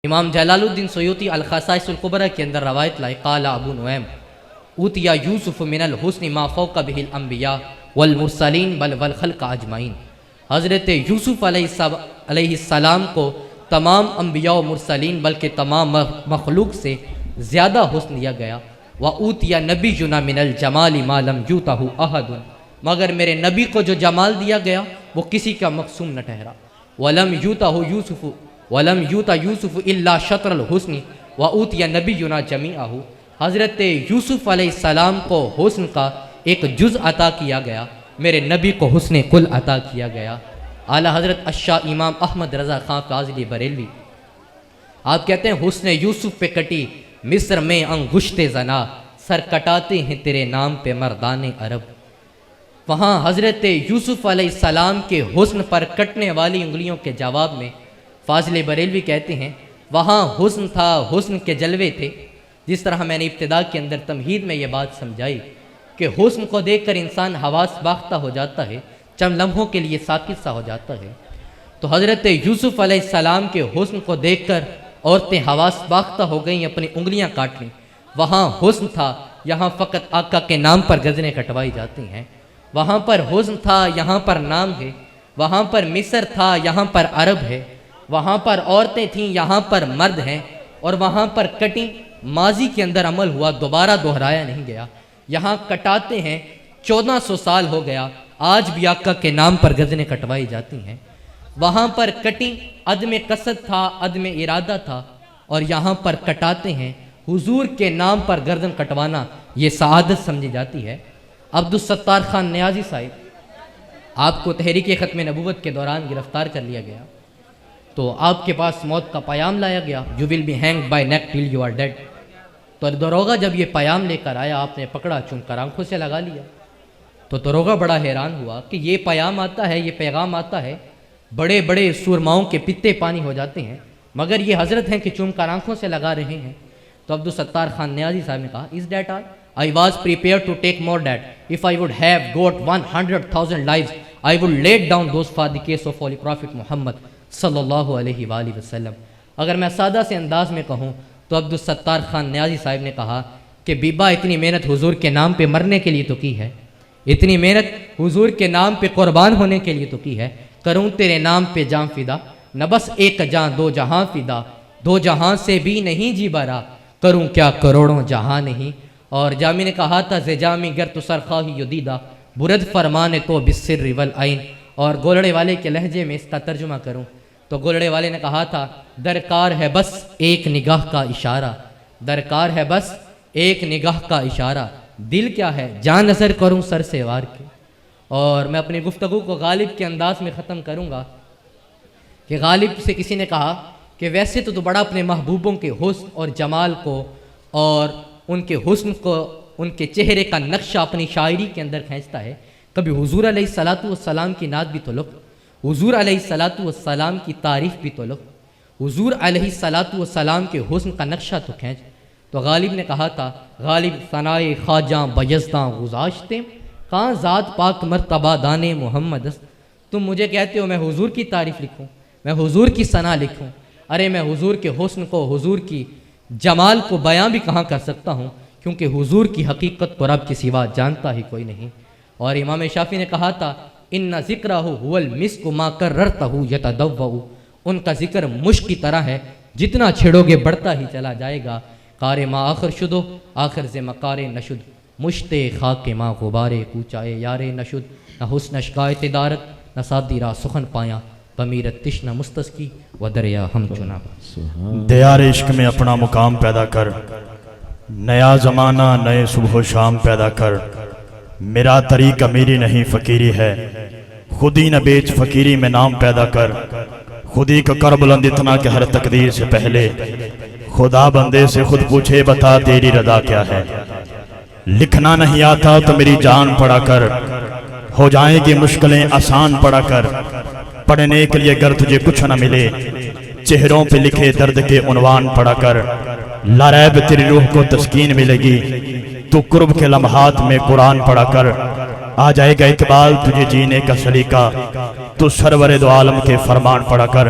امام جلال الدین سیوطی الخصائص الکبریٰ کے اندر روایت لائے قال ابو نعیم اوتیا یوسف من الحسن ما فوق به الانبیاء والمرسلین بل والخلق اجمعین۔ حضرت یوسف علیہ السلام کو تمام انبیاء و مرسلین بلکہ تمام مخلوق سے زیادہ حسن دیا گیا۔ وَأُوتِيَ نَبِيُّنَا مِنَ الْجَمَالِ مَا لَمْ يُؤْتَهُ أَحَدٌ، مگر میرے نبی کو جو جمال دیا گیا وہ کسی کا مقسوم نہ ٹھہرا۔ وَلَمْ يُؤْتَ يُوسُفُ إِلَّا شَطْرَ الْحُسْنِ وَأُوتِيَ نَبِيُّنَا جَمِيعَهُ۔ حضرت یوسف علیہ السلام کو حسن کا ایک جز عطا کیا گیا، میرے نبی کو حسن کل عطا کیا گیا۔ اعلی حضرت الشاہ امام احمد رضا خان فاضلی بریلوی آپ کہتے ہیں حسن یوسف پہ کٹی مصر میں انگشت زنا، سر کٹاتے ہیں تیرے نام پہ مردان عرب۔ وہاں حضرت یوسف علیہ السلام کے حسن پر کٹنے والی انگلیوں کے جواب میں فاضل بریلوی کہتے ہیں وہاں حسن تھا، حسن کے جلوے تھے۔ جس طرح میں نے ابتدا کے اندر تمہید میں یہ بات سمجھائی کہ حسن کو دیکھ کر انسان حواس باختہ ہو جاتا ہے، چند لمحوں کے لیے ساکت سا ہو جاتا ہے، تو حضرت یوسف علیہ السلام کے حسن کو دیکھ کر عورتیں حواس باختہ ہو گئیں، اپنی انگلیاں کاٹ لیں۔ وہاں حسن تھا، یہاں فقط آقا کے نام پر گردنیں کٹوائی جاتی ہیں۔ وہاں پر حسن تھا، یہاں پر نام ہے۔ وہاں پر مصر تھا، یہاں پر عرب ہے۔ وہاں پر عورتیں تھیں، یہاں پر مرد ہیں۔ اور وہاں پر کٹنگ ماضی کے اندر عمل ہوا، دوبارہ دہرایا نہیں گیا۔ یہاں کٹاتے ہیں، 1400 سال ہو گیا، آج بھی آقا کے نام پر گردنیں کٹوائی جاتی ہیں۔ وہاں پر کٹنگ عدم قصد تھا، عدم ارادہ تھا، اور یہاں پر کٹاتے ہیں، حضور کے نام پر گردن کٹوانا یہ سعادت سمجھی جاتی ہے۔ عبدالستار خان نیازی صاحب، آپ کو تحریک ختم نبوت کے دوران گرفتار کر لیا گیا، تو آپ کے پاس موت کا پیام لایا گیا، You will be hanged by neck till you are dead۔ تو دروغہ جب یہ پیام لے کر آیا، آپ نے پکڑا، چن کر آنکھوں سے لگا لیا۔ تو دروغہ بڑا حیران ہوا کہ یہ پیام آتا ہے، یہ پیغام آتا ہے، بڑے بڑے سورماؤں کے پتے پانی ہو جاتے ہیں، مگر یہ حضرت ہیں کہ چوم کر آنکھوں سے لگا رہے ہیں۔ تو عبدالستار خان نیازی صاحب نے کہا Is that all? I was prepared to take more that. If I would have got 100,000 lives, I would lay down those for the case of Holy Prophet Muhammad صلی اللہ علیہ وآلہ وسلم۔ اگر میں سادہ سے انداز میں کہوں تو عبدالستار خان نیازی صاحب نے کہا کہ بیبا اتنی محنت حضور کے نام پہ مرنے کے لیے تو کی ہے، اتنی محنت حضور کے نام پہ قربان ہونے کے لیے تو کی ہے، کروں تیرے نام پہ جان فدا، نہ بس ایک جان دو جہاں فدا، دو جہاں سے بھی نہیں جی برا، کروں کیا کروڑوں جہاں نہیں۔ اور جامی نے کہا تھا زجامی گر تو سرخواہی یدیدہ برد فرمانے تو بسر والعین۔ اور گولڑے والے کے لہجے میں اس کا ترجمہ کروں تو گولڑے والے نے کہا تھا درکار ہے بس ایک نگاہ کا اشارہ، درکار ہے بس ایک نگاہ کا اشارہ، دل کیا ہے جان نظر کروں سر سے وار کے۔ اور میں اپنی گفتگو کو غالب کے انداز میں ختم کروں گا کہ غالب سے کسی نے کہا کہ ویسے تو بڑا اپنے محبوبوں کے حسن اور جمال کو اور ان کے حسن کو، ان کے چہرے کا نقشہ اپنی شاعری کے اندر کھینچتا ہے، کبھی حضور علیہ السلام کی نعت بھی تو لکھ، حضور علیہ السلام کی تعریف بھی تو لکھ، حضور علیہ السلام کے حسن کا نقشہ تو کھینچ۔ تو غالب نے کہا تھا غالب ثنائے خواجاں بیزداں گزاشتے کہاں ذات پاک مرتبہ دانے محمد است۔ تم مجھے کہتے ہو میں حضور کی تعریف لکھوں، میں حضور کی ثنا لکھوں، ارے میں حضور کے حسن کو، حضور کی جمال کو بیاں بھی کہاں کر سکتا ہوں، کیونکہ حضور کی حقیقت تو رب کے سوا جانتا ہی کوئی نہیں۔ اور امام شافعی نے کہا تھا ان ذکرہ هو المسک ما کررتہ یتدوع، ان کا ذکر مشک کی طرح ہے، جتنا چھڑو گے بڑھتا ہی چلا جائے گا۔ کار ما آخر شدو آخر ز مکار نشد، مشت خاک ما غبار کوچائے یار نشد، نہ حسن اشکایت دارت نہ سادی را سخن پایا، بمیرت تشنہ مستسکی و دریا ہم چنا۔ دیار عشق میں اپنا مقام پیدا کر، نیا زمانہ نئے صبح و شام پیدا کر، میرا طریق امیری نہیں فقیری ہے، خودی نہ بیچ فقیری میں نام پیدا کر، خودی کا کر بلند اتنا کہ ہر تقدیر سے پہلے خدا بندے سے خود پوچھے بتا تیری رضا کیا ہے۔ لکھنا نہیں آتا تو میری جان پڑا کر، ہو جائیں گی مشکلیں آسان پڑا کر، پڑھنے کے لیے اگر تجھے کچھ نہ ملے چہروں پہ لکھے درد کے عنوان پڑا کر، لا ریب تیری روح کو تسکین ملے گی، تو قرب کے لمحات میں قرآن پڑھا کر، آ جائے گا اقبال تجھے جینے کا سلیقہ، تو سرور دو عالم کے فرمان پڑھا کر۔